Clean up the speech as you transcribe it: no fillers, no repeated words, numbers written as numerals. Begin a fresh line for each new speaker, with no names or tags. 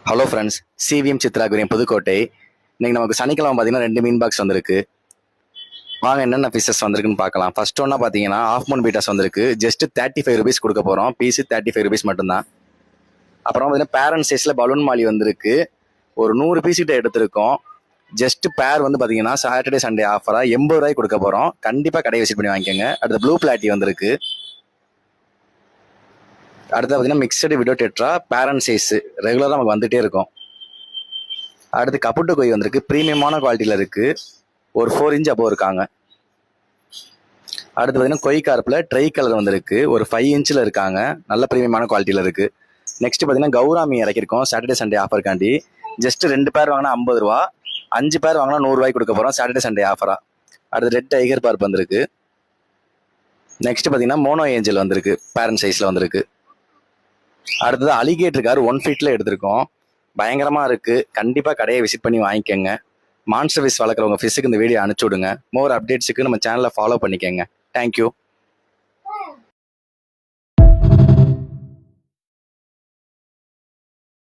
Hello friends, CVM Chithra Kurian Pudukkottai. இன்னைக்கு நமக்கு சனிக்கிழமை பார்த்தீங்கன்னா 2 மீன் பாக்ஸ் வந்திருக்கு. வாங்க என்னென்ன பீசஸ் வந்திருக்குன்னு பார்க்கலாம். ஃபர்ஸ்ட் ஒன்னா பார்த்தீங்கன்னா ஆஃப் மூன் பீட்டாஸ் வந்திருக்கு. ஜஸ்ட் 35 ருபீஸ் கொடுக்க போகிறோம். பீஸு 35 ருபீஸ் மட்டும்தான். அப்புறம் பார்த்தீங்கன்னா பேரண்ட் சைஸில் பலூன் மாலி வந்திருக்கு. ஒரு 100 பீஸ் கிட்ட எடுத்திருக்கோம். ஜஸ்ட் பேர் வந்து பார்த்தீங்கன்னா சாட்டர்டே சண்டே ஆஃபராக 80 ரூபாய்க்கு கொடுக்க போகிறோம். கண்டிப்பாக கடையை விசிட் பண்ணி வாங்கிக்கோங்க. அடுத்து ப்ளூ பிளாட்டி வந்திருக்கு. அடுத்து பார்த்தீங்கன்னா mixed widow tetra parent size ரெகுலராக நமக்கு வந்துகிட்டே இருக்கும். அடுத்து கப்புட்டு கொய் வந்திருக்கு. ப்ரீமியமான குவாலிட்டியில் இருக்குது. ஒரு 4 இன்ச் அபோவ் இருக்காங்க. அடுத்து பார்த்தீங்கன்னா கொய் கார்ப்பில் ட்ரை கலர் வந்திருக்கு. ஒரு 5 இன்ச்சில் இருக்காங்க. நல்ல ப்ரீமியமான குவாலிட்டியில் இருக்குது. நெக்ஸ்ட் பார்த்தீங்கன்னா கௌராமி இறக்கிருக்கோம் சாட்டர்டே சண்டே ஆஃபருக்காண்டி. ஜஸ்ட் 2 பேர் வாங்கினா 50 ரூபா, 5 பேர் வாங்கினா 100 ரூபாய்க்கு கொடுக்க போகிறோம் சாட்டர்டே சண்டே ஆஃபராக. அடுத்து ரெட் டைகர் பார்ப் வந்திருக்கு. நெக்ஸ்ட் பார்த்தீங்கன்னா மோனோ ஏஞ்சல் வந்திருக்கு. பேரண்ட் சைஸில் வந்திருக்கு. அடுத்தது அலிகேட்டர் கார் 1 ஃபீட்டில் எடுத்திருக்கோம். பயங்கரமாக இருக்குது. கண்டிப்பாக கடையை விசிட் பண்ணி வாங்கிக்கோங்க. மான்ஸ்டர் ஃபிஷ் வளர்க்குறவங்க ஃபிஷ்ஷுக்கு இந்த வீடியோ அனுப்பிச்சி விடுங்க. மோர் அப்டேட்ஸுக்கு நம்ம சேனலை ஃபாலோ பண்ணிக்கோங்க. தேங்க்யூ.